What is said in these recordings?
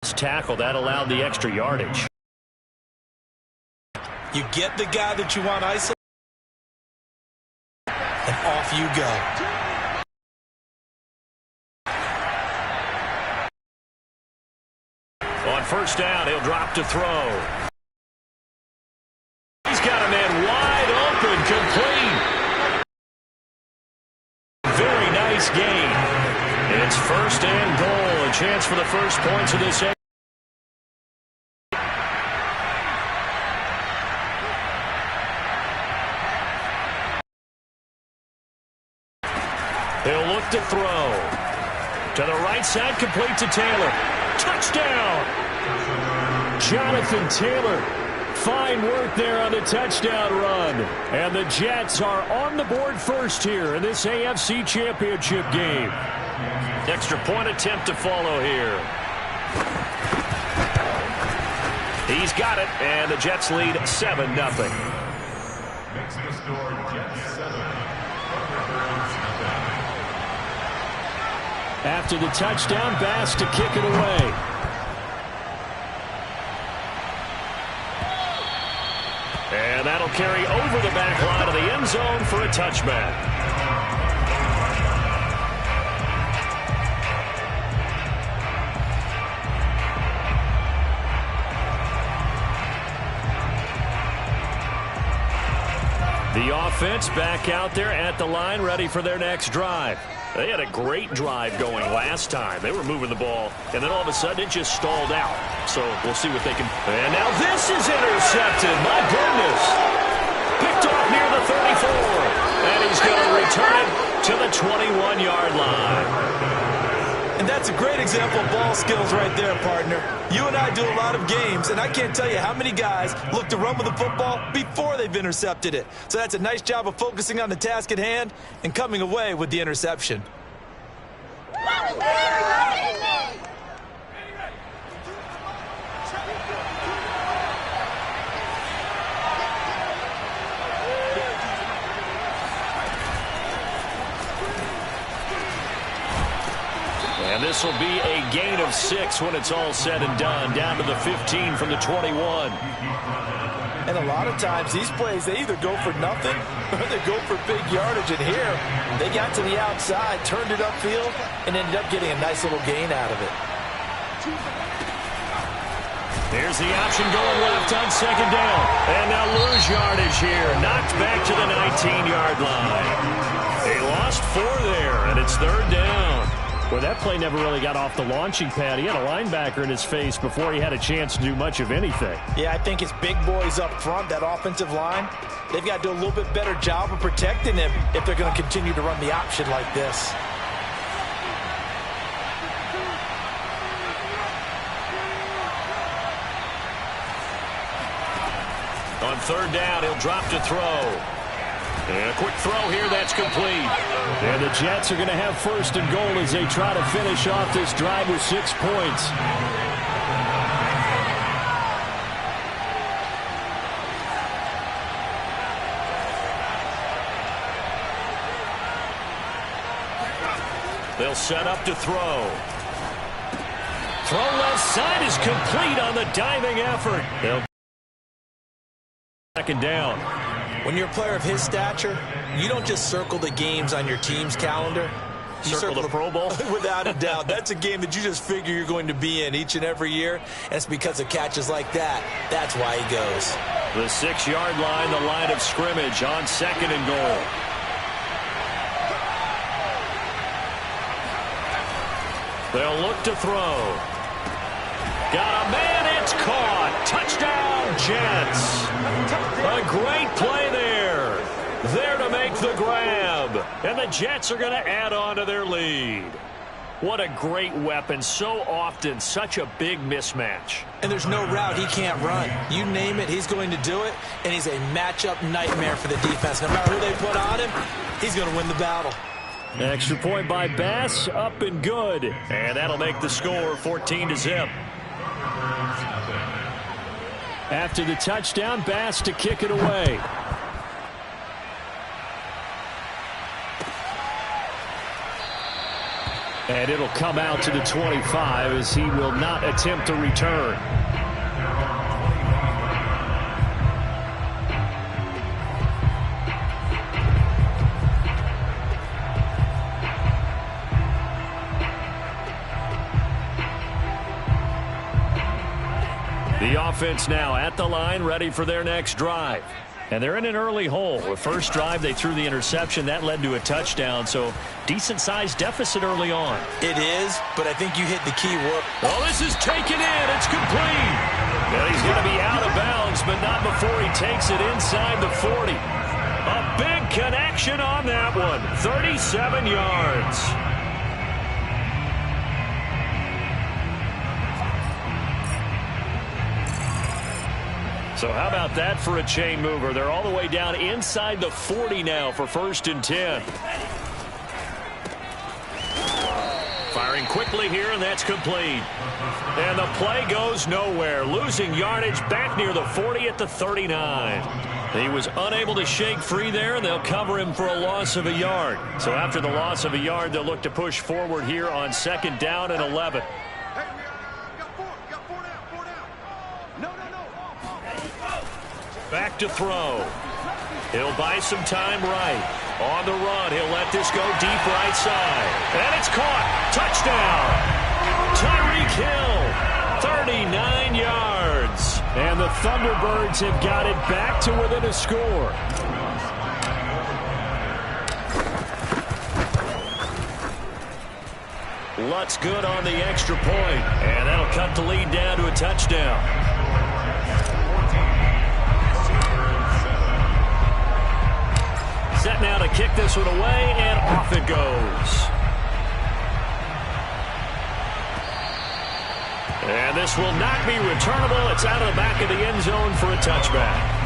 Tackle that allowed the extra yardage. You get the guy that you want isolated, and off you go. On first down, he'll drop to throw. He's got a man wide open, complete. Very nice gain. It's first and goal. A chance for the first points of this. He'll look to throw. To the right side, complete to Taylor. Touchdown! Jonathan Taylor. Fine work there on the touchdown run. And the Jets are on the board first here in this AFC Championship game. Extra point attempt to follow here. He's got it, and the Jets lead 7-0. Makes the score Jets 7. After the touchdown, Bass to kick it away. And that'll carry over the back line of the end zone for a touchback. The offense back out there at the line, ready for their next drive. They had a great drive going last time. They were moving the ball, and then all of a sudden it just stalled out. So we'll see what they can. And now this is intercepted. My goodness. Picked off near the 34. And he's going to return it to the 21-yard line. And that's a great example of ball skills right there, partner. You and I do a lot of games, and I can't tell you how many guys look to run with the football before they've intercepted it. So that's a nice job of focusing on the task at hand and coming away with the interception. And this will be a gain of 6 when it's all said and done. Down to the 15 from the 21. And a lot of times these plays, they either go for nothing or they go for big yardage. And here, they got to the outside, turned it upfield, and ended up getting a nice little gain out of it. There's the option going left on second down. And now lose yardage here. Knocked back to the 19-yard line. They lost 4 there, and it's third down. Well, that play never really got off the launching pad. He had a linebacker in his face before he had a chance to do much of anything. Yeah, I think his big boys up front, that offensive line, they've got to do a little bit better job of protecting him if they're going to continue to run the option like this. On third down, he'll drop to throw. And a quick throw here, that's complete. And the Jets are going to have first and goal as they try to finish off this drive with 6 points. They'll set up to throw. Throw left side is complete on the diving effort. They'll second down. When you're a player of his stature, you don't just circle the games on your team's calendar. You circle the Pro Bowl? Without a doubt. That's a game that you just figure you're going to be in each and every year. And it's because of catches like that. That's why he goes. The 6-yard line, the line of scrimmage on second and goal. They'll look to throw. Got a man, it's caught. Touchdown, Jets. A great play there. There to make the grab. And the Jets are going to add on to their lead. What a great weapon. So often, such a big mismatch. And there's no route he can't run. You name it, he's going to do it. And he's a matchup nightmare for the defense. No matter who they put on him, he's going to win the battle. Extra point by Bass, up and good. And that'll make the score 14-0. After the touchdown, Bass to kick it away. And it'll come out to the 25 as he will not attempt to return. The offense now at the line, ready for their next drive. And they're in an early hole. The first drive, they threw the interception. That led to a touchdown, so decent-sized deficit early on. It is, but I think you hit the key word. Oh, this is taken in. It's complete. And he's going to be out of bounds, but not before he takes it inside the 40. A big connection on that one. 37 yards. So how about that for a chain mover? They're all the way down inside the 40 now for 1st and 10. Firing quickly here, and that's complete. And the play goes nowhere. Losing yardage back near the 40 at the 39. He was unable to shake free there, and they'll cover him for a loss of a yard. So after the loss of a yard, they'll look to push forward here on 2nd down and 11. Back to throw. He'll buy some time right. On the run, he'll let this go deep right side. And it's caught. Touchdown. Tyreek Hill, 39 yards. And the Thunderbirds have got it back to within a score. Lutz good on the extra point. And that'll cut the lead down to a touchdown. Set now to kick this one away, and off it goes. And this will not be returnable. It's out of the back of the end zone for a touchback.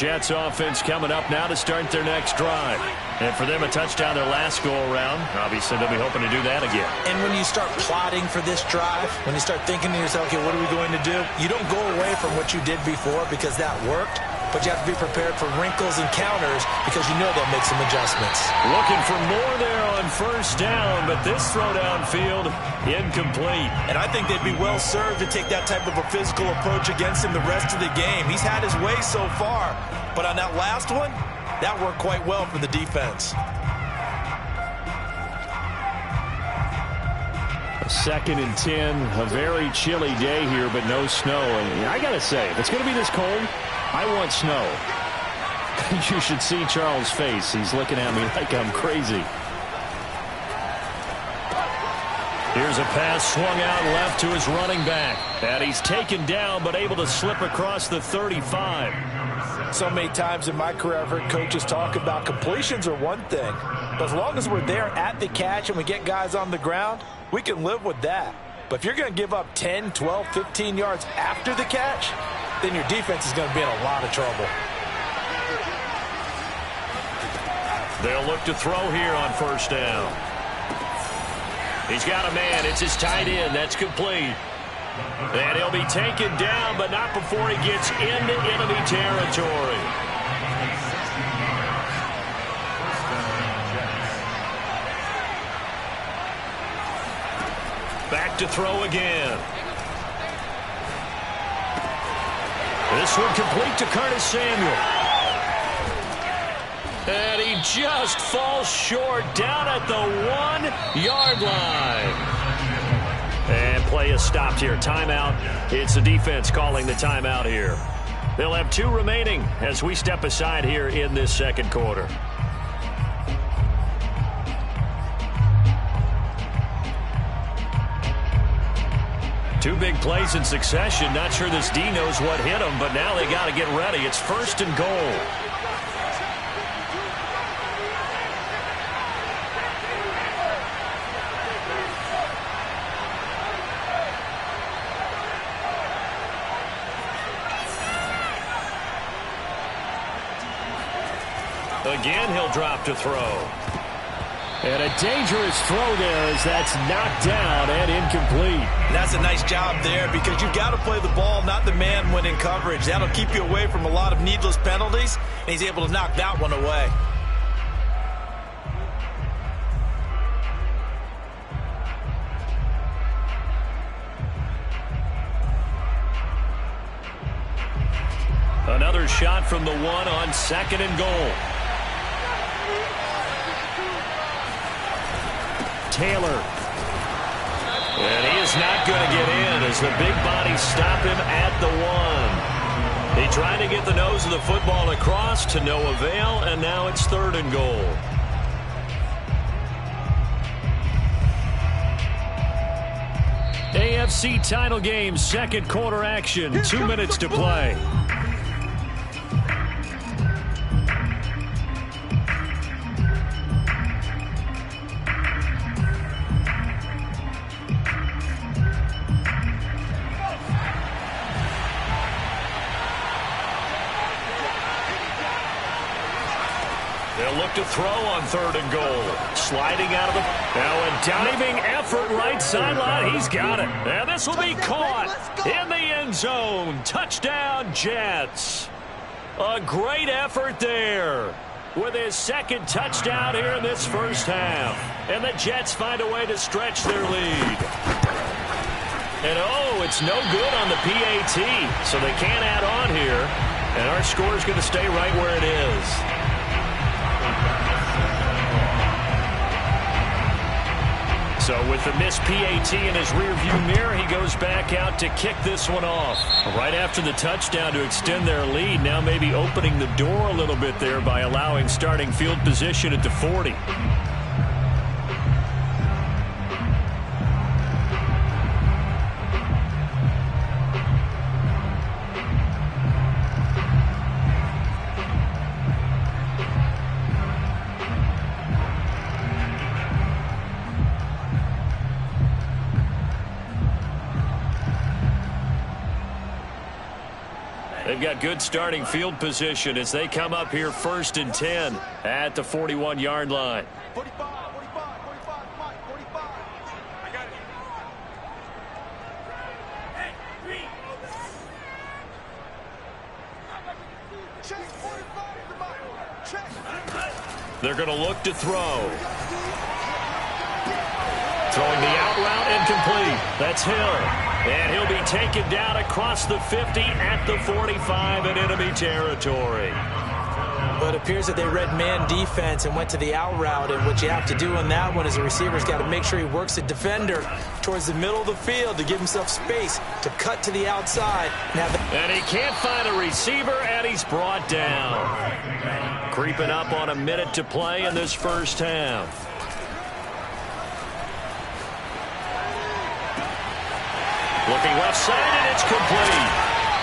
Jets offense coming up now to start their next drive. And for them, a touchdown their last go-around. Obviously, they'll be hoping to do that again. And when you start plotting for this drive, when you start thinking to yourself, okay, what are we going to do? You don't go away from what you did before because that worked. But you have to be prepared for wrinkles and counters because you know they'll make some adjustments. Looking for more there on 1st down, but this throw downfield, incomplete. And I think they'd be well served to take that type of a physical approach against him the rest of the game. He's had his way so far, but on that last one, that worked quite well for the defense. 2nd and 10, a very chilly day here, but no snow. And I got to say, if it's going to be this cold, I want snow. You should see Charles' face. He's looking at me like I'm crazy. Here's a pass swung out left to his running back. And he's taken down but able to slip across the 35. So many times in my career I've heard coaches talk about completions are one thing. But as long as we're there at the catch and we get guys on the ground, we can live with that. But if you're going to give up 10, 12, 15 yards after the catch, then your defense is going to be in a lot of trouble. They'll look to throw here on 1st down. He's got a man. It's his tight end. That's complete. And he'll be taken down, but not before he gets into enemy territory. Back to throw again. This one complete to Curtis Samuel. And he just falls short down at the 1-yard line. And play is stopped here. Timeout. It's the defense calling the timeout here. They'll have 2 remaining as we step aside here in this second quarter. Two big plays in succession. Not sure this D knows what hit him, but now they got to get ready. It's 1st and goal. Again, he'll drop to throw. And a dangerous throw there as that's knocked down and incomplete. And that's a nice job there because you've got to play the ball, not the man when in coverage. That'll keep you away from a lot of needless penalties, and he's able to knock that one away. Another shot from the 1 on 2nd and goal. Taylor. And he is not going to get in as the big bodies stop him at the 1. He tried to get the nose of the football across to no avail, and now it's 3rd and goal. AFC title game, second quarter action, 2 minutes to play. They'll look to throw on 3rd and goal. Sliding out of the... Now a diving effort right sideline. He's got it. And this will be caught in the end zone. Touchdown, Jets. A great effort there with his 2nd touchdown here in this first half. And the Jets find a way to stretch their lead. And oh, it's no good on the PAT. So they can't add on here. And our score is going to stay right where it is. So with the missed PAT in his rearview mirror, he goes back out to kick this one off. Right after the touchdown to extend their lead, now maybe opening the door a little bit there by allowing starting field position at the 40. They've got good starting field position as they come up here 1st and 10 at the 41-yard line. 45, 45, 45, 45. I got it. They're going to look to throw. Throwing the out route incomplete. That's Hill. And he'll be taken down across the 50 at the 45 in enemy territory. But it appears that they read man defense and went to the out route. And what you have to do on that one is the receiver's got to make sure he works the defender towards the middle of the field to give himself space to cut to the outside. And he can't find a receiver, and he's brought down. Creeping up on a minute to play in this first half. Looking left side, and it's complete.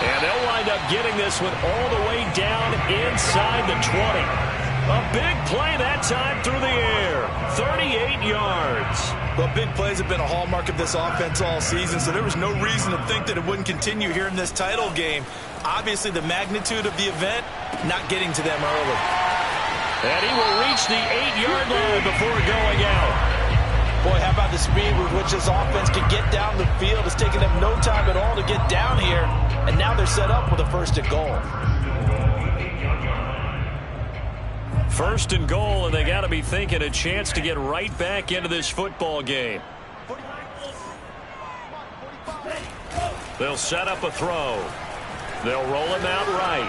And they'll wind up getting this one all the way down inside the 20. A big play that time through the air. 38 yards. Well, big plays have been a hallmark of this offense all season, so there was no reason to think that it wouldn't continue here in this title game. Obviously, the magnitude of the event, not getting to them early. And he will reach the 8-yard line before going out. Boy, how about the speed with which this offense can get down the field? It's taken them no time at all to get down here, and now they're set up with a 1st and goal. 1st and goal, and they got to be thinking a chance to get right back into this football game. They'll set up a throw. They'll roll him out right.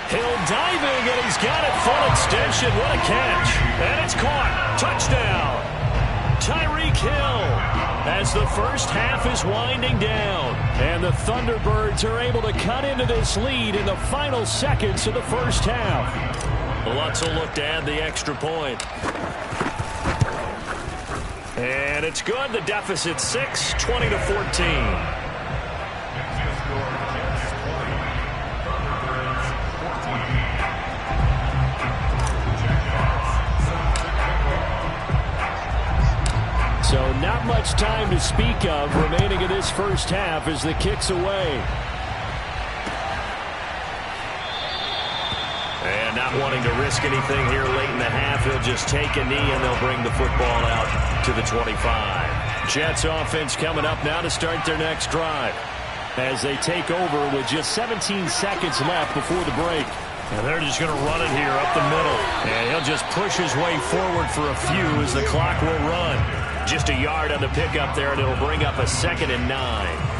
Hill diving, and he's got it. Full extension. What a catch. And it's caught. Touchdown. Tyreek Hill as the first half is winding down. And the Thunderbirds are able to cut into this lead in the final seconds of the first half. Lutz will look to add the extra point. And it's good. The deficit 6, 20-14. So not much time to speak of remaining in this first half as the kick's away. And not wanting to risk anything here late in the half, he'll just take a knee and they'll bring the football out to the 25. Jets offense coming up now to start their next drive as they take over with just 17 seconds left before the break. And they're just going to run it here up the middle. And he'll just push his way forward for a few as the clock will run. Just a yard on the pickup there, and it'll bring up a 2nd and 9.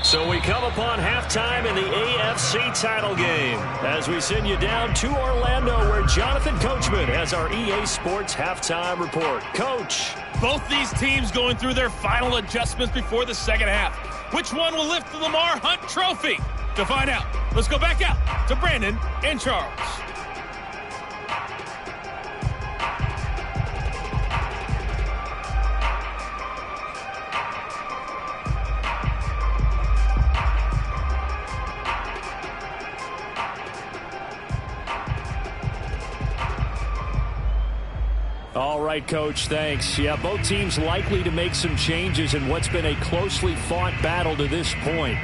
So we come upon halftime in the AFC title game as we send you down to Orlando where Jonathan Coachman has our EA Sports halftime report. Coach. Both these teams going through their final adjustments before the second half. Which one will lift the Lamar Hunt Trophy? To find out, let's go back out to Brandon and Charles. All right, Coach, thanks. Yeah, both teams likely to make some changes in what's been a closely fought battle to this point.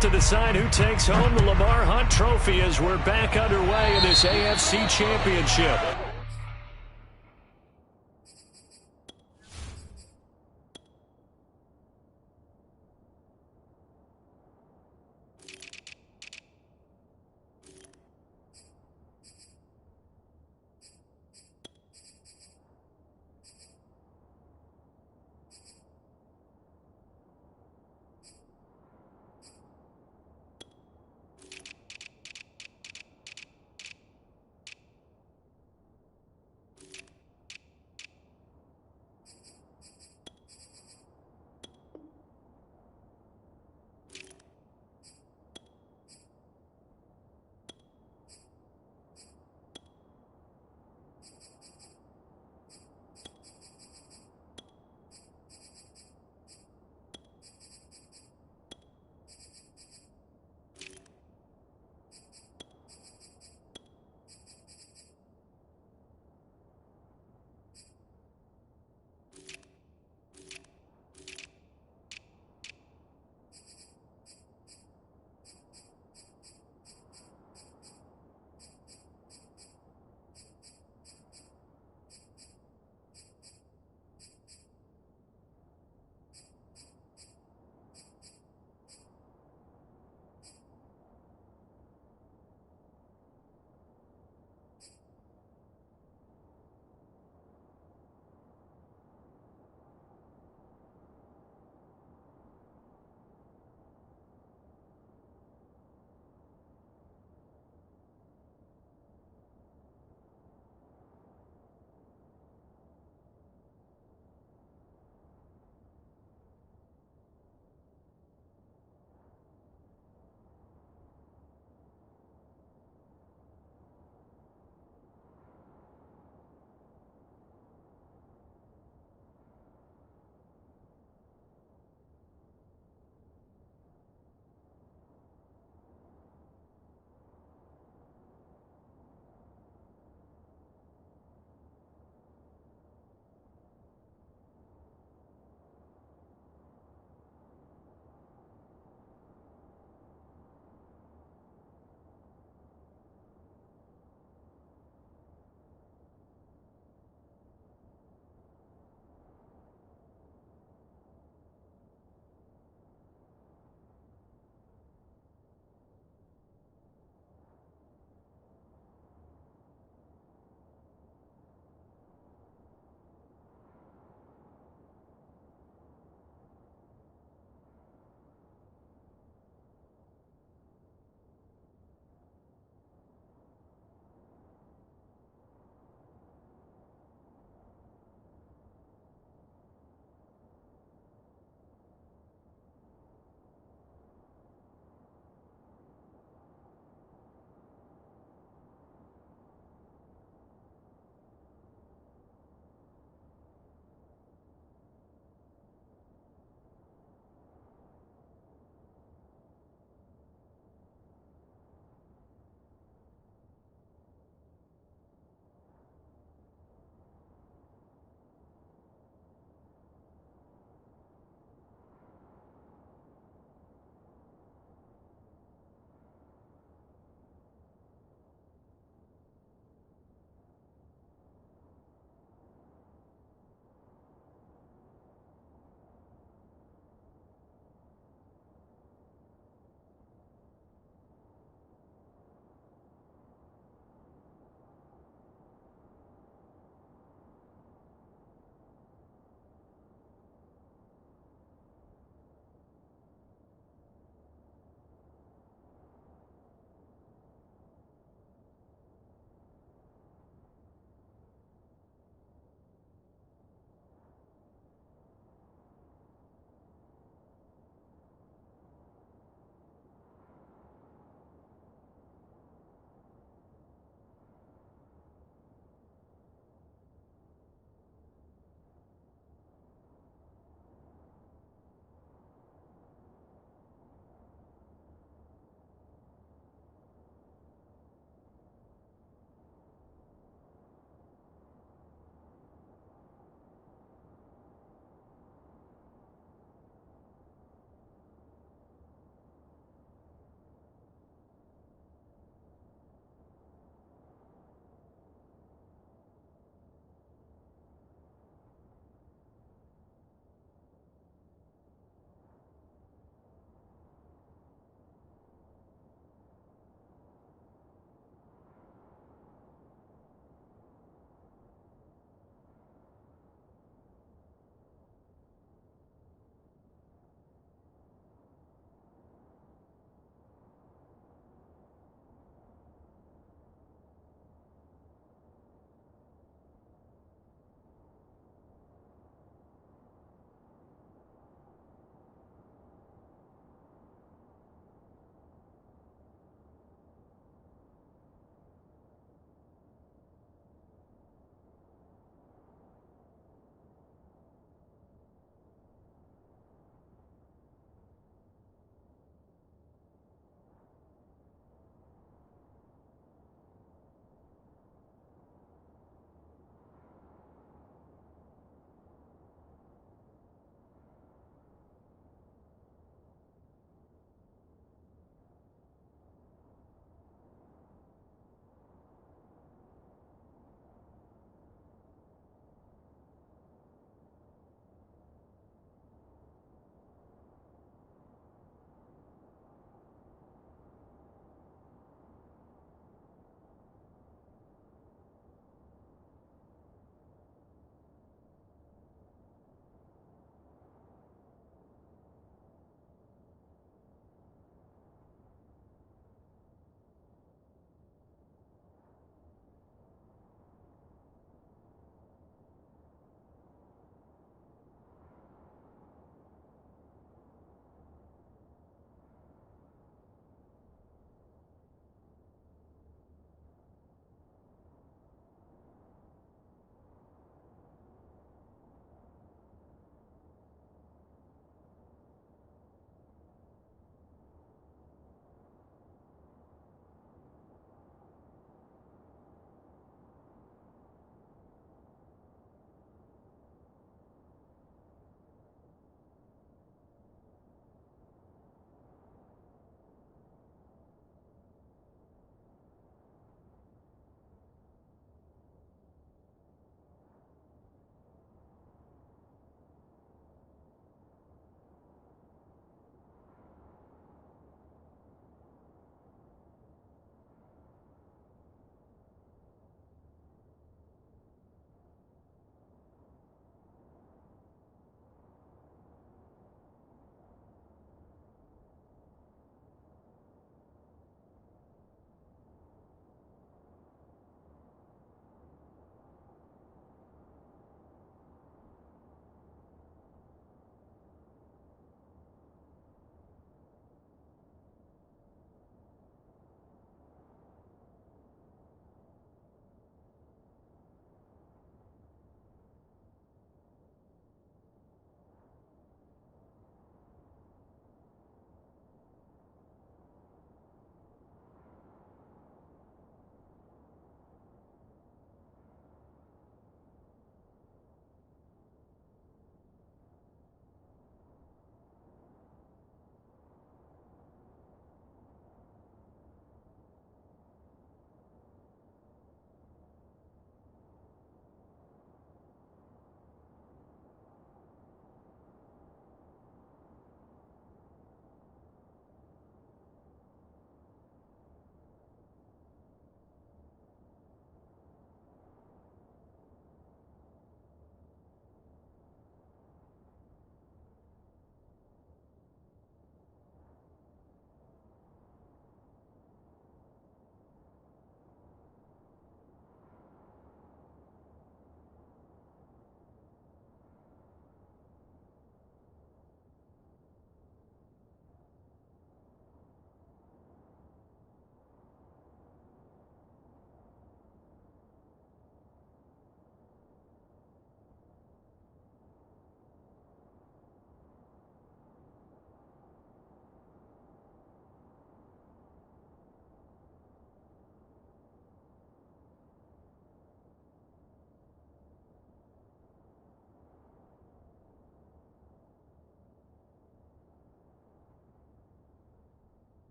To decide who takes home the Lamar Hunt Trophy as we're back underway in this AFC Championship.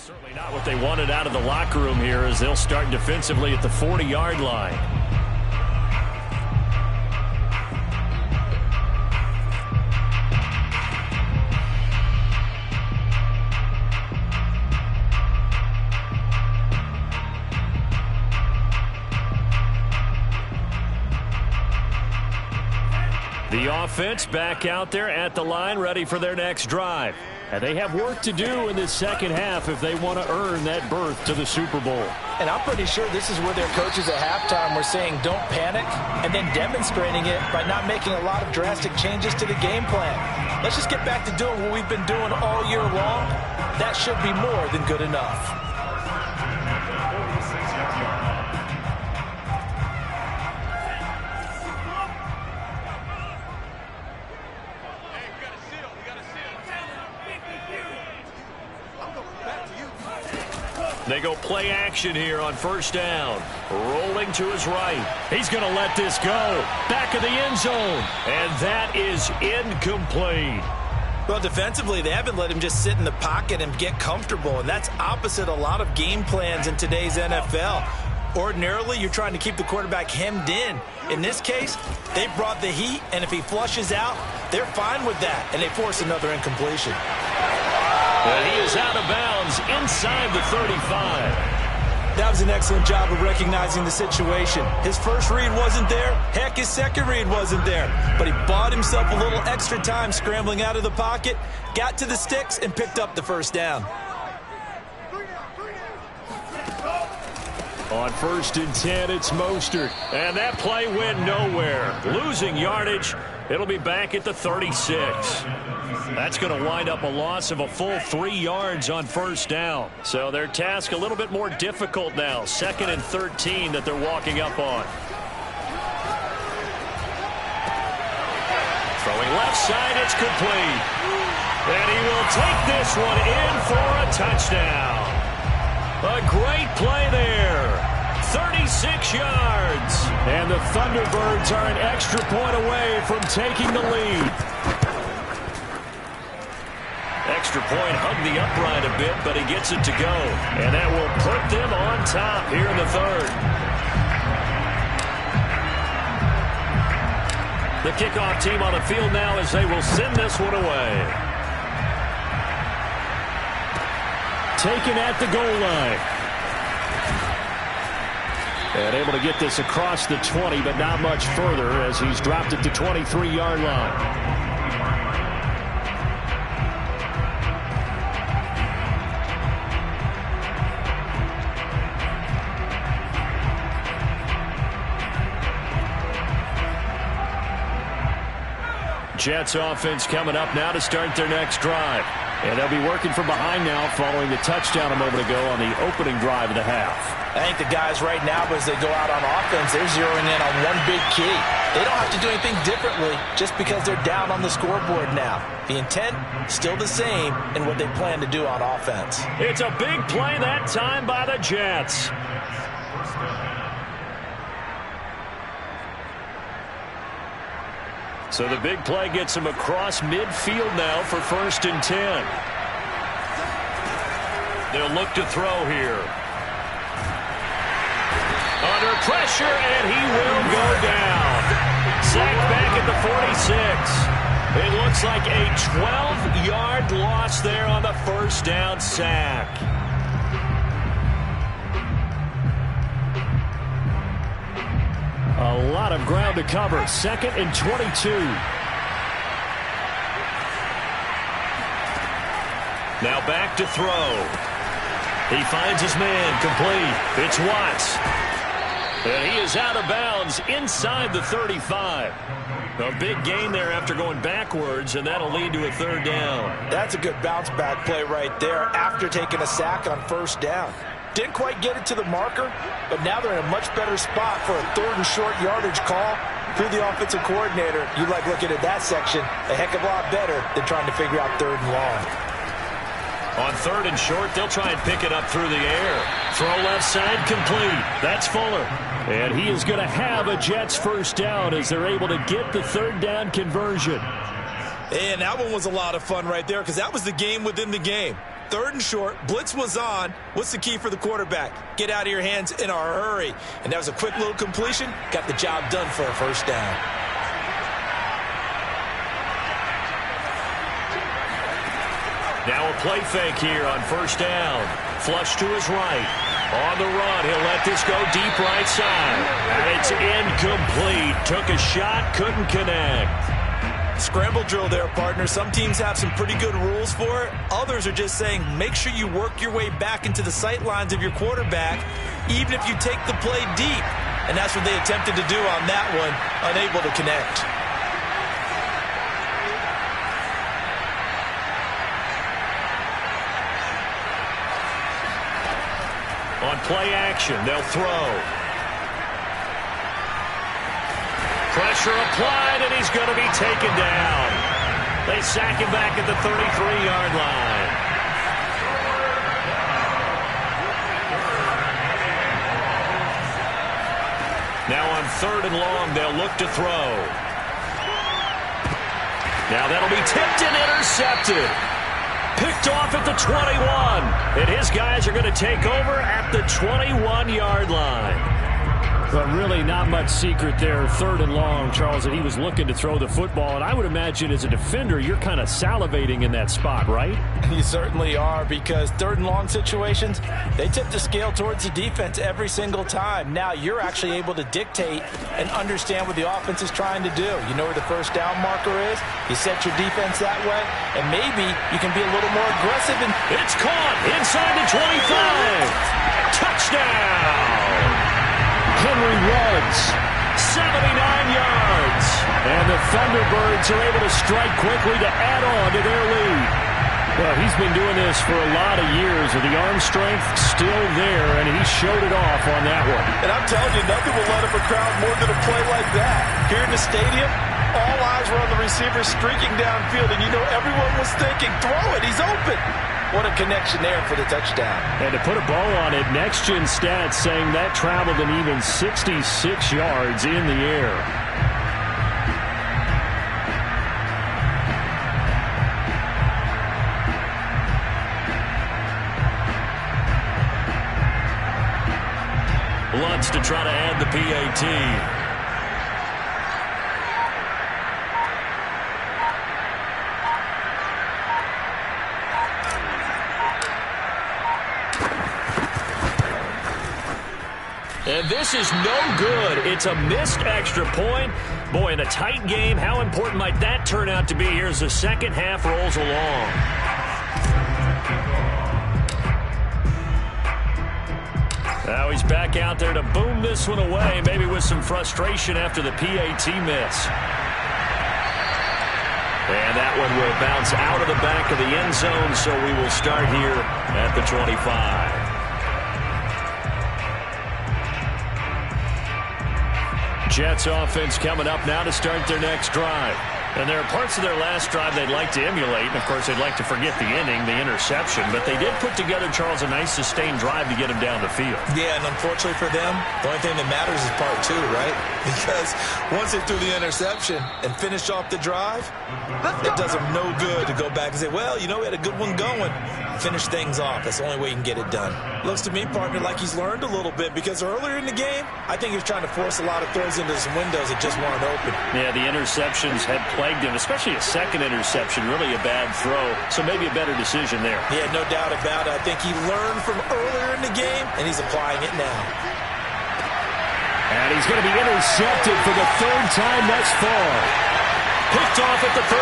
Certainly not what they wanted out of the locker room here as they'll start defensively at the 40-yard line. The offense back out there at the line, ready for their next drive. And they have work to do in this second half if they want to earn that berth to the Super Bowl. And I'm pretty sure this is where their coaches at halftime were saying don't panic and then demonstrating it by not making a lot of drastic changes to the game plan. Let's just get back to doing what we've been doing all year long. That should be more than good enough. They go play action here on first down. Rolling to his right. He's going to let this go. Back of the end zone. And that is incomplete. Well, defensively, they haven't let him just sit in the pocket and get comfortable, and that's opposite a lot of game plans in today's NFL. Ordinarily, you're trying to keep the quarterback hemmed in. In this case, they brought the heat, and if he flushes out, they're fine with that, and they force another incompletion. And he is out of bounds inside the 35. That was an excellent job of recognizing the situation. His first read wasn't there. Heck, his second read wasn't there. But he bought himself a little extra time scrambling out of the pocket, got to the sticks, and picked up the first down. On 1st and 10, it's Mostert. And that play went nowhere. Losing yardage. It'll be back at the 36. That's going to wind up a loss of a full 3 yards on first down. So their task a little bit more difficult now. 2nd and 13 that they're walking up on. Throwing left side, it's complete. And he will take this one in for a touchdown. A great play there. 36 yards. And the Thunderbirds are an extra point away from taking the lead. Extra point hugged the upright a bit, but he gets it to go. And that will put them on top here in the third. The kickoff team on the field now as they will send this one away. Taken at the goal line. And able to get this across the 20, but not much further as he's dropped it to 23-yard line. Jets offense coming up now to start their next drive. And they'll be working from behind now following the touchdown a moment ago on the opening drive of the half. I think the guys right now, as they go out on offense, they're zeroing in on one big key. They don't have to do anything differently just because they're down on the scoreboard now. The intent, still the same in what they plan to do on offense. It's a big play that time by the Jets. So the big play gets him across midfield now for 1st and 10. They'll look to throw here. Under pressure, and he will go down. Sacked back at the 46. It looks like a 12-yard loss there on the first down sack. A lot of ground to cover. 2nd and 22. Now back to throw. He finds his man complete. It's Watts. And he is out of bounds inside the 35. A big gain there after going backwards, and that'll lead to a 3rd down. That's a good bounce-back play right there after taking a sack on 1st down. Didn't quite get it to the marker, but now they're in a much better spot for a 3rd and short yardage call. Through the offensive coordinator, you like looking at that section a heck of a lot better than trying to figure out 3rd and long. On 3rd and short, they'll try and pick it up through the air. Throw left side complete. That's Fuller. And he is going to have a Jets first down as they're able to get the 3rd down conversion. And that one was a lot of fun right there because that was the game within the game. 3rd and short. Blitz was on. What's the key for the quarterback? Get out of your hands in a hurry. And that was a quick little completion. Got the job done for a first down. Now a play fake here on 1st down. Flush to his right. On the run, he'll let this go deep right side. And it's incomplete. Took a shot, couldn't connect. Scramble drill there, partner. Some teams have some pretty good rules for it. Others are just saying make sure you work your way back into the sight lines of your quarterback, even if you take the play deep. And that's what they attempted to do on that one, unable to connect. On play action, they'll throw. Pressure applied, and he's going to be taken down. They sack him back at the 33-yard line. Now on 3rd and long, they'll look to throw. Now that'll be tipped and intercepted. Picked off at the 21. And his guys are going to take over at the 21-yard line. But really not much secret there. 3rd and long, Charles, that he was looking to throw the football. And I would imagine as a defender, you're kind of salivating in that spot, right? You certainly are, because 3rd and long situations, they tip the scale towards the defense every single time. Now you're actually able to dictate and understand what the offense is trying to do. You know where the first down marker is. You set your defense that way, and maybe you can be a little more aggressive. And it's caught inside the 25. Touchdown! Henry Ruggs, 79 yards. And the Thunderbirds are able to strike quickly to add on to their lead. Well, he's been doing this for a lot of years, with the arm strength still there, and he showed it off on that one. And I'm telling you, nothing will let up a crowd more than a play like that. Here in the stadium, all eyes were on the receiver streaking downfield, and you know everyone was thinking, throw it, he's open. What a connection there for the touchdown. And to put a bow on it, Next Gen Stats saying that traveled an even 66 yards in the air. Lutz to try to add the PAT. And this is no good. It's a missed extra point. Boy, in a tight game, how important might that turn out to be here as the second half rolls along? Now he's back out there to boom this one away, maybe with some frustration after the PAT miss. And that one will bounce out of the back of the end zone, so we will start here at the 25. Jets offense coming up now to start their next drive. And there are parts of their last drive they'd like to emulate. And, of course, they'd like to forget the inning, the interception. But they did put together, Charles, a nice sustained drive to get him down the field. Yeah, and unfortunately for them, the only thing that matters is part 2, right? Because once they threw the interception and finished off the drive, it does them no good to go back and say, well, you know, we had a good one going. Finish things off. That's the only way you can get it done. Looks to me, partner, like he's learned a little bit, because earlier in the game, I think he was trying to force a lot of throws into some windows that just weren't open. Yeah, the interceptions had plagued him, especially a second interception, really a bad throw. So maybe a better decision there. Yeah, no doubt about it. I think he learned from earlier in the game, and he's applying it now. And he's going to be intercepted for the 3rd time thus far. Picked off at the 38.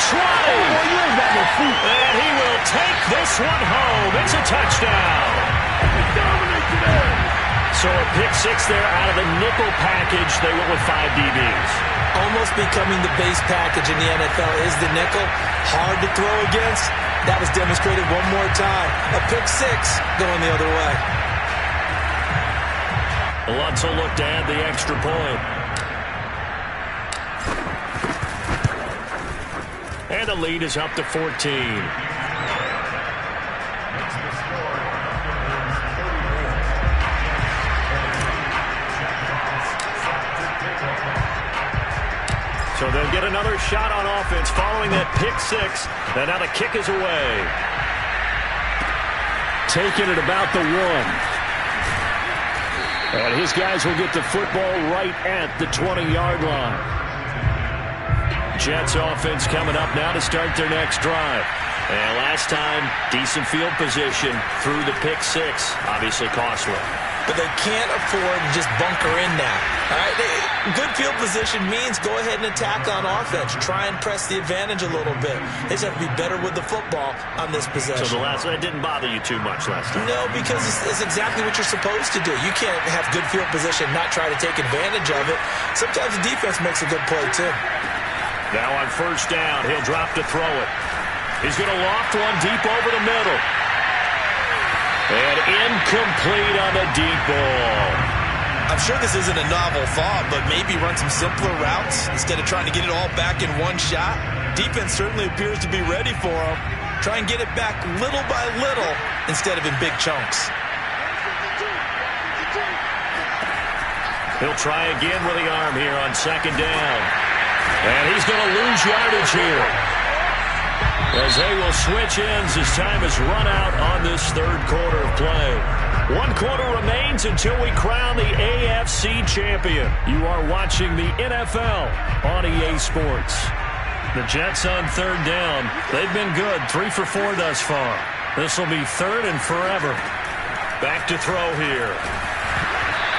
Trotting. And he will take this one home. It's a touchdown. So a pick 6 there out of the nickel package. They went with 5 DBs. Almost becoming the base package in the NFL is the nickel. Hard to throw against. That was demonstrated one more time. A pick 6 going the other way. Lutz will look to add the extra point. And the lead is up to 14. So they'll get another shot on offense following that pick 6. And now the kick is away. taken at about the 1. And his guys will get the football right at the 20-yard line. Jets offense coming up now to start their next drive. And last time, decent field position through the pick 6. Obviously costly. But they can't afford to just bunker in now. All right? Good field position means go ahead and attack on offense. Try and press the advantage a little bit. They just have to be better with the football on this possession. So that didn't bother you too much last time? No, because it's exactly what you're supposed to do. You can't have good field position and not try to take advantage of it. Sometimes the defense makes a good play, too. Now on first down, he'll drop to throw it. He's going to loft one deep over the middle. And incomplete on the deep ball. I'm sure this isn't a novel thought, but maybe run some simpler routes instead of trying to get it all back in one shot. Defense certainly appears to be ready for him. Try and get it back little by little instead of in big chunks. He'll try again with the arm here on second down. And he's going to lose yardage here, as they will switch ends as time has run out on this third quarter of play. 1 quarter remains until we crown the AFC champion. You are watching the NFL on EA Sports. The Jets on third down. They've been good, 3 for 4 thus far. This will be third and forever. Back to throw here.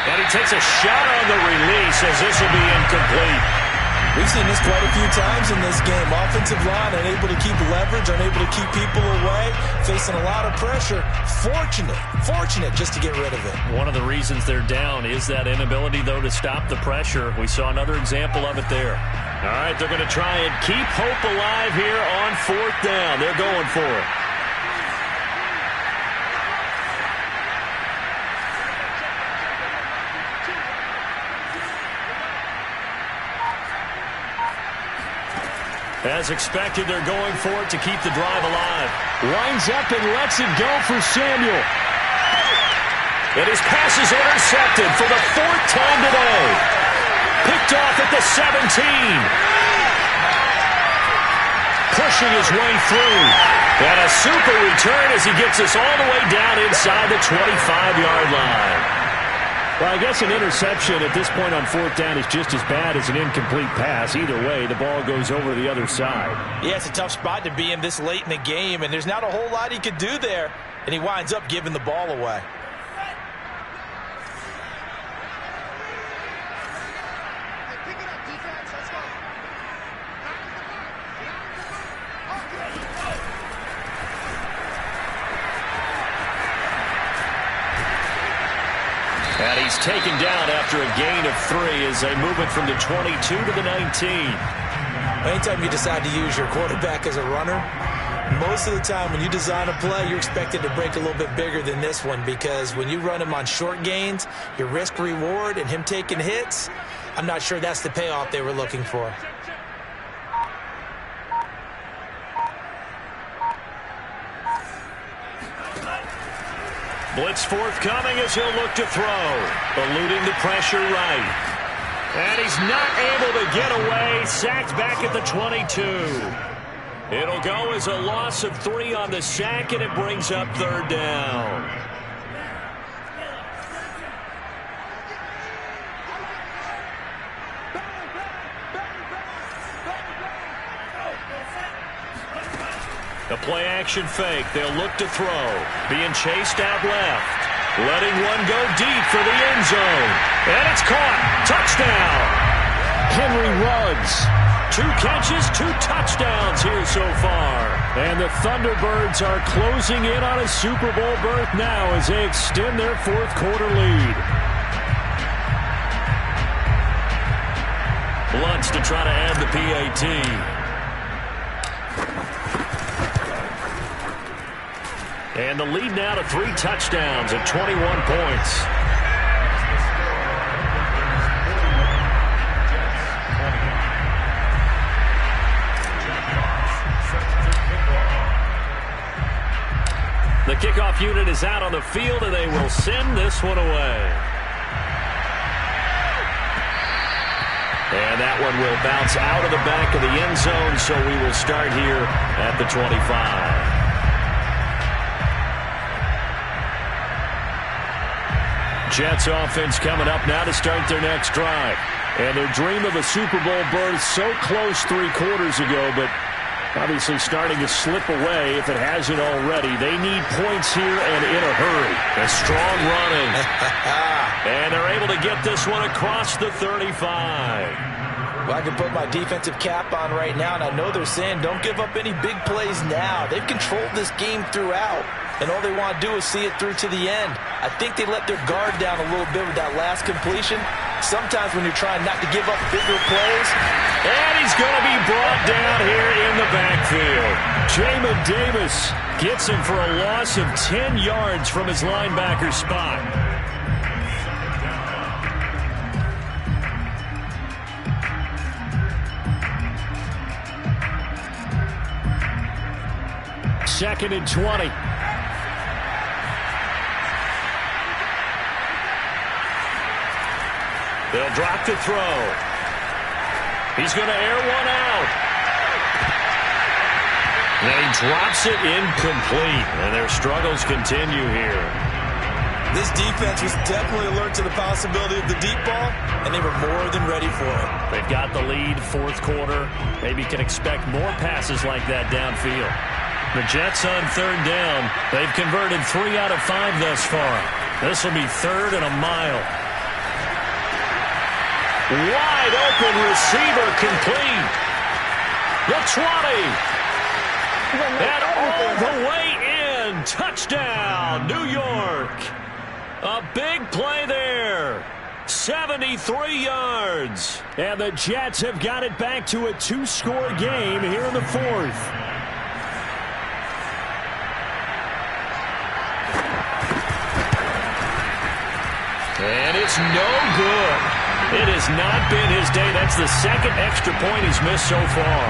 And he takes a shot on the release as this will be incomplete. We've seen this quite a few times in this game. Offensive line unable to keep leverage, unable to keep people away, facing a lot of pressure. Fortunate just to get rid of it. One of the reasons they're down is that inability, though, to stop the pressure. We saw another example of it there. All right, they're going to try and keep hope alive here on fourth down. They're going for it. As expected, they're going for it to keep the drive alive. Winds up and lets it go for Samuel. And his pass is intercepted for the 4th time today. Picked off at the 17. Pushing his way through. And a super return as he gets us all the way down inside the 25-yard line. Well, I guess an interception at this point on fourth down is just as bad as an incomplete pass. Either way, the ball goes over the other side. Yeah, it's a tough spot to be in this late in the game, and there's not a whole lot he could do there, and he winds up giving the ball away. And he's taken down after a gain of 3 as they move it from the 22 to the 19. Anytime you decide to use your quarterback as a runner, most of the time when you design a play, you're expected to break a little bit bigger than this one, because when you run him on short gains, your risk-reward and him taking hits, I'm not sure that's the payoff they were looking for. Blitz forthcoming as he'll look to throw. Eluding the pressure right. And he's not able to get away. Sacked back at the 22. It'll go as a loss of 3 on the sack, and it brings up third down. The play-action fake. They'll look to throw. Being chased out left. Letting one go deep for the end zone. And it's caught. Touchdown. Henry Ruggs. 2 catches, 2 touchdowns here so far. And the Thunderbirds are closing in on a Super Bowl berth now as they extend their fourth quarter lead. Lutz to try to add the PAT. And the lead now to 3 touchdowns at 21 points. The kickoff unit is out on the field, and they will send this one away. And that one will bounce out of the back of the end zone, so we will start here at the 25. Jets offense coming up now to start their next drive. And their dream of a Super Bowl berth so close 3 quarters ago, but obviously starting to slip away if it hasn't already. They need points here and in a hurry. A strong running. And they're able to get this one across the 35. Well, I can put my defensive cap on right now, and I know they're saying don't give up any big plays now. They've controlled this game throughout, and all they want to do is see it through to the end. I think they let their guard down a little bit with that last completion. Sometimes when you're trying not to give up bigger plays. And he's going to be brought down here in the backfield. Jamin Davis gets him for a loss of 10 yards from his linebacker spot. Second and 20. They'll drop to throw. He's going to air one out. And he drops it incomplete. And their struggles continue here. This defense was definitely alert to the possibility of the deep ball, and they were more than ready for it. They've got the lead, 4th quarter. Maybe can expect more passes like that downfield. The Jets on 3rd down. They've converted 3 out of 5 thus far. This will be 3rd and a mile. Wide open receiver complete. The 20. And all the way in. Touchdown, New York. A big play there. 73 yards. And the Jets have got it back to a 2-score game here in the 4th. And it's no good. It has not been his day. That's the 2nd extra point he's missed so far.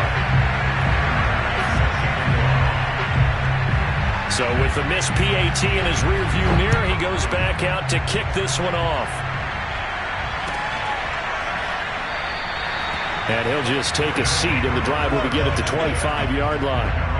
So with the missed PAT in his rearview mirror, he goes back out to kick this one off. And he'll just take a seat, and the drive will begin at the 25-yard line.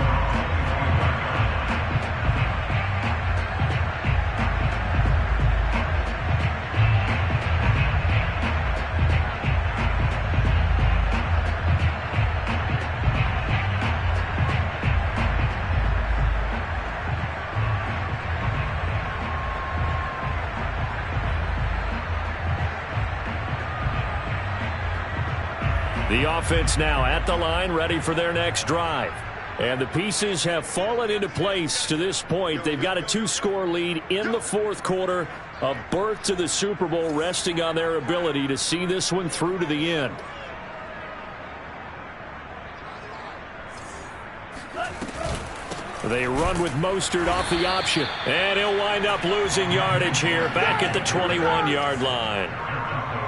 The offense now at the line, ready for their next drive. And the pieces have fallen into place to this point. They've got a 2-score lead in the 4th quarter. A berth to the Super Bowl resting on their ability to see this one through to the end. They run with Mostert off the option. And he'll wind up losing yardage here back at the 21-yard line.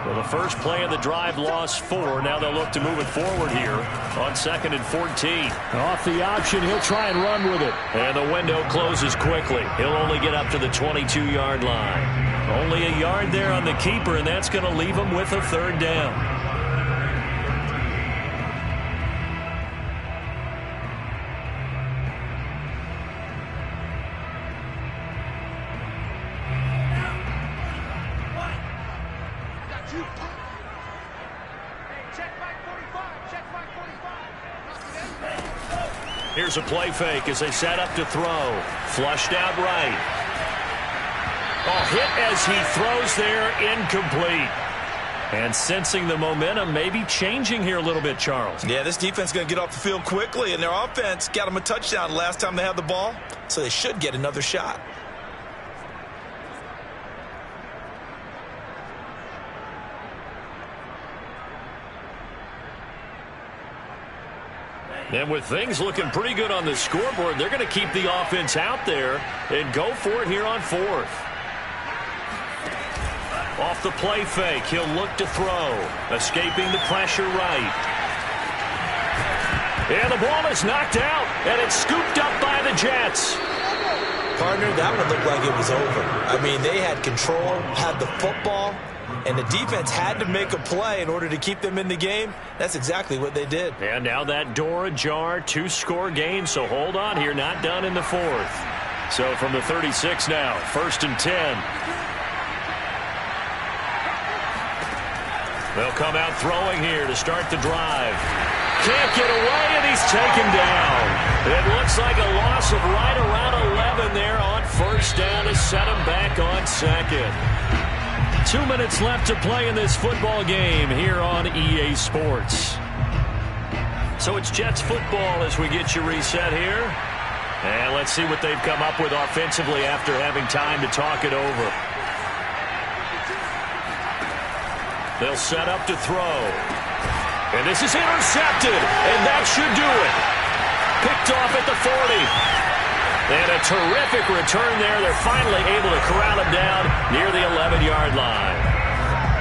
Well, the first play of the drive lost 4. Now they'll look to move it forward here on 2nd and 14. Off the option, he'll try and run with it. And the window closes quickly. He'll only get up to the 22-yard line. Only a yard there on the keeper, and that's going to leave him with a 3rd down. Here's a play fake as they set up to throw. Flushed out right. Oh, hit as he throws there, incomplete. And sensing the momentum, maybe changing here a little bit, Charles. Yeah, this defense is going to get off the field quickly, and their offense got them a touchdown last time they had the ball, so they should get another shot. And with things looking pretty good on the scoreboard, they're going to keep the offense out there and go for it here on 4th. Off the play fake, he'll look to throw. Escaping the pressure right. And the ball is knocked out, and it's scooped up by the Jets. Partner, that one looked like it was over. I mean, they had control, had the football, and the defense had to make a play in order to keep them in the game. That's exactly what they did. And now that door ajar, 2-score game, so hold on here, not done in the 4th. So from the 36 now, 1st and 10. They'll come out throwing here to start the drive. Can't get away, and he's taken down. It looks like a loss of right around 11 there on first down to set him back on second. 2 minutes left to play in this football game here on EA Sports. So it's Jets football as we get you reset here. And let's see what they've come up with offensively after having time to talk it over. They'll set up to throw. And this is intercepted, and that should do it. Picked off at the 40. And a terrific return there. They're finally able to corral him down near the 11-yard line.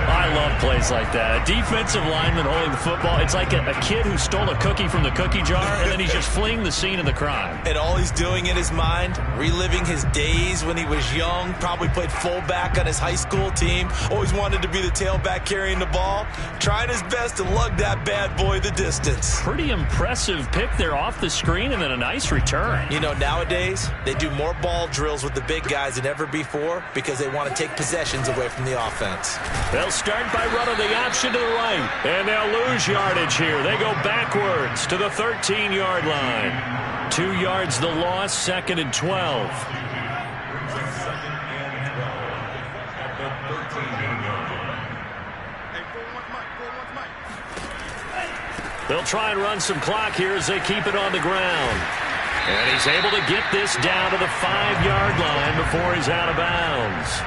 I love plays like that. A defensive lineman holding the football. It's like a kid who stole a cookie from the cookie jar, and then he's just fleeing the scene of the crime. And all he's doing in his mind, reliving his days when he was young, probably played fullback on his high school team, always wanted to be the tailback carrying the ball, trying his best to lug that bad boy the distance. Pretty impressive pick there off the screen, and then a nice return. You know, nowadays, they do more ball drills with the big guys than ever before because they want to take possessions away from the offense. They'll start by running the option to the right, and they'll lose yardage here. They go backwards to the 13-yard line. 2 yards the loss, 2nd and 12. They'll try and run some clock here as they keep it on the ground. And he's able to get this down to the 5-yard line before he's out of bounds.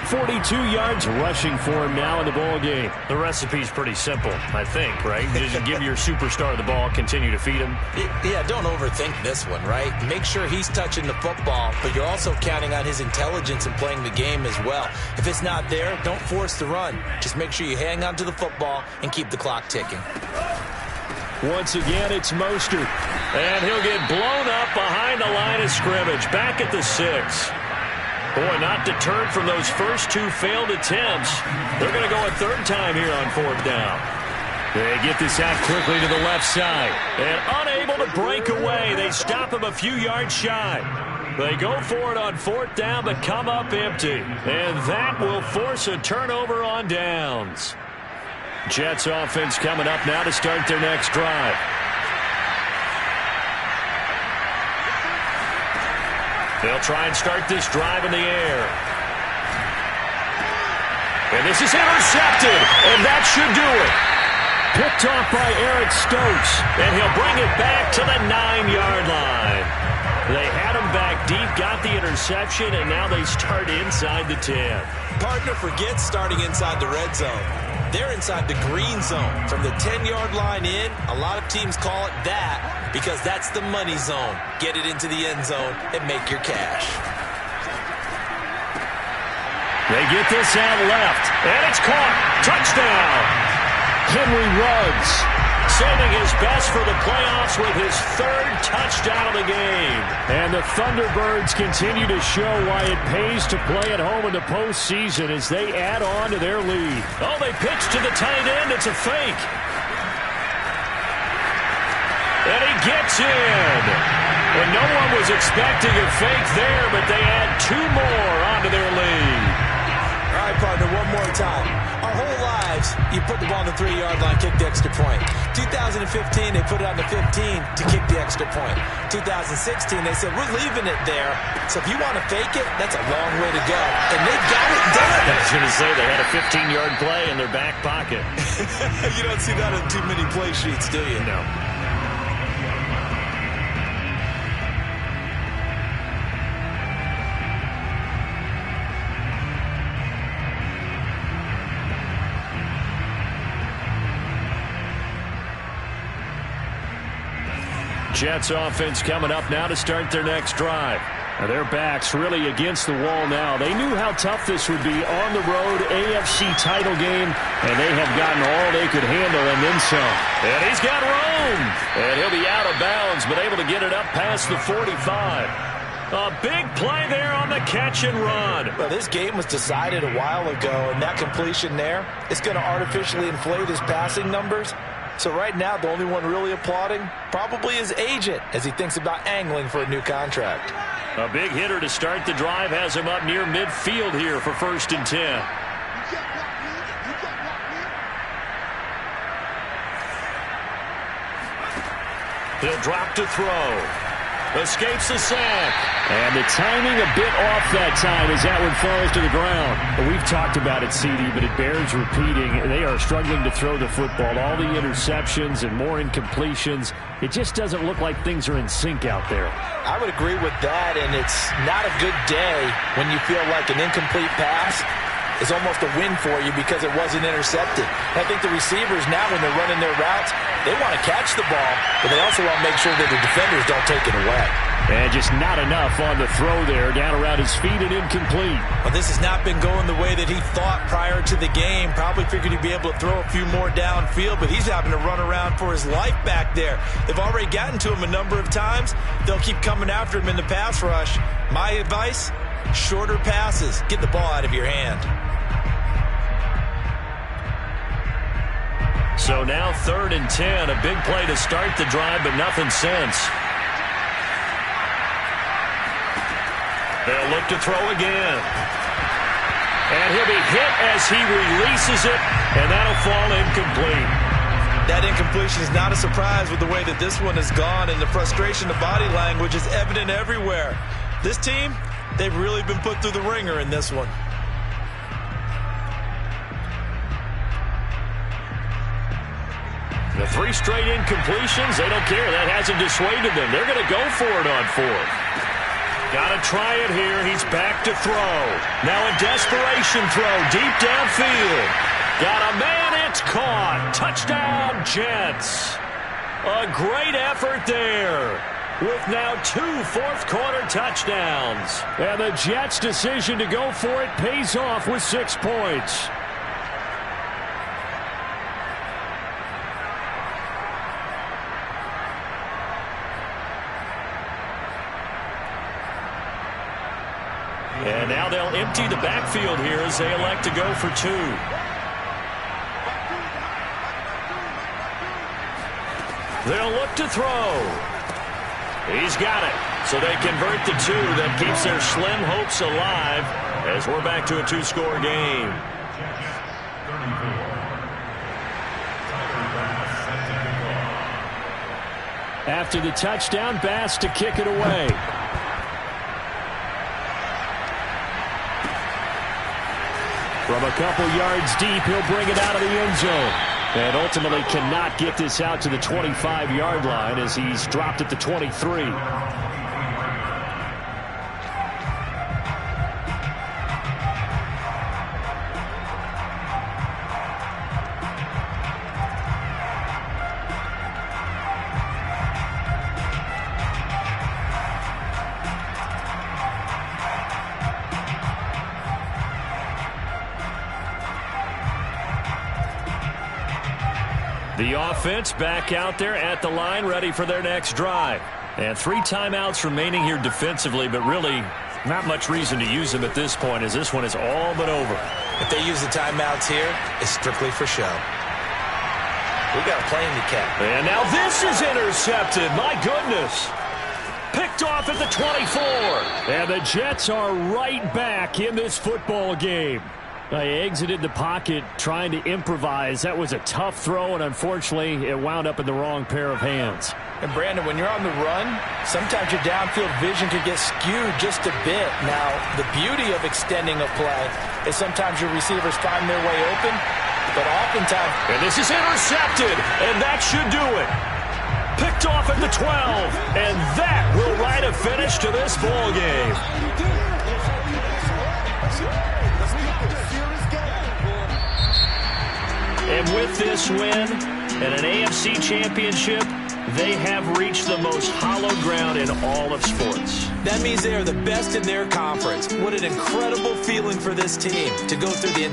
42 yards rushing for him now in the ball game. The recipe's pretty simple, I think, right? Just give your superstar the ball, continue to feed him. Yeah, don't overthink this one, right? Make sure he's touching the football, but you're also counting on his intelligence in playing the game as well. If it's not there, don't force the run. Just make sure you hang on to the football and keep the clock ticking. Once again, it's Mostert. And he'll get blown up behind the line of scrimmage, back at the 6. Boy, not deterred from those first 2 failed attempts. They're going to go a 3rd time here on 4th down. They get this out quickly to the left side. And unable to break away. They stop him a few yards shy. They go for it on 4th down, but come up empty. And that will force a turnover on downs. Jets offense coming up now to start their next drive. They'll try and start this drive in the air. And this is intercepted, and that should do it. Picked off by Eric Stokes, and he'll bring it back to the 9-yard line. They had him back deep, got the interception, and now they start inside the 10. Partner, forget starting inside the red zone. They're inside the green zone. From the 10-yard line in, a lot of teams call it that because that's the money zone. Get it into the end zone and make your cash. They get this out left, and it's caught. Touchdown. Henry Ruggs saving his best for the playoffs with his 3rd touchdown of the game. And the Thunderbirds continue to show why it pays to play at home in the postseason as they add on to their lead. Oh, they pitch to the tight end. It's a fake. And he gets in. And no one was expecting a fake there, but they add 2 more onto their lead. All right, partner, one more time. Our whole lives, you put the ball on the 3-yard line, kick the extra point. 2015, they put it on the 15 to kick the extra point. 2016, they said, we're leaving it there. So if you want to fake it, that's a long way to go. And they got it done. I was going to say they had a 15-yard play in their back pocket. You don't see that on too many play sheets, do you? No. Jets offense coming up now to start their next drive. Now their backs really against the wall now. They knew how tough this would be on the road, AFC title game, and they have gotten all they could handle and then some. And he's got room. And he'll be out of bounds, but able to get it up past the 45. A big play there on the catch and run. Well, this game was decided a while ago, and that completion there is going to artificially inflate his passing numbers. So right now, the only one really applauding probably his agent as he thinks about angling for a new contract. A big hitter to start the drive has him up near midfield here for 1st and 10. He'll drop to throw. Escapes the sack. And the timing a bit off that time as that one falls to the ground. We've talked about it, CD, but it bears repeating. They are struggling to throw the football. All the interceptions and more incompletions. It just doesn't look like things are in sync out there. I would agree with that, and it's not a good day when you feel like an incomplete pass is almost a win for you because it wasn't intercepted. I think the receivers now, when they're running their routes, they want to catch the ball, but they also want to make sure that the defenders don't take it away. And just not enough on the throw there, down around his feet and incomplete. Well, this has not been going the way that he thought prior to the game. Probably figured he'd be able to throw a few more downfield, but he's having to run around for his life back there. They've already gotten to him a number of times. They'll keep coming after him in the pass rush. My advice, shorter passes. Get the ball out of your hand. So now 3rd and 10. A big play to start the drive, but nothing since. They'll look to throw again. And he'll be hit as he releases it, and that'll fall incomplete. That incompletion is not a surprise with the way that this one has gone, and the frustration, the body language is evident everywhere. This team, they've really been put through the ringer in this one. The 3 straight incompletions, they don't care. That hasn't dissuaded them. They're going to go for it on 4th. Got to try it here. He's back to throw. Now a desperation throw deep downfield. Got a man. It's caught. Touchdown, Jets. A great effort there with now 2 fourth-quarter touchdowns. And the Jets' decision to go for it pays off with 6 points. And now they'll empty the backfield here as they elect to go for 2. They'll look to throw. He's got it. So they convert the 2. That keeps their slim hopes alive as we're back to a 2-score game. After the touchdown, Bass to kick it away. From a couple yards deep, he'll bring it out of the end zone. And ultimately cannot get this out to the 25-yard line as he's dropped at the 23. The offense back out there at the line, ready for their next drive. And 3 timeouts remaining here defensively, but really not much reason to use them at this point as this one is all but over. If they use the timeouts here, it's strictly for show. We got a plane to catch. And now this is intercepted. My goodness. Picked off at the 24. And the Jets are right back in this football game. They exited the pocket trying to improvise. That was a tough throw, and unfortunately, it wound up in the wrong pair of hands. And, Brandon, when you're on the run, sometimes your downfield vision can get skewed just a bit. Now, the beauty of extending a play is sometimes your receivers find their way open, but oftentimes... And this is intercepted, and that should do it. Picked off at the 12, and that will write a finish to this ball game. And with this win and an AFC championship, they have reached the most hallowed ground in all of sports. That means they are the best in their conference. What an incredible feeling for this team to go through the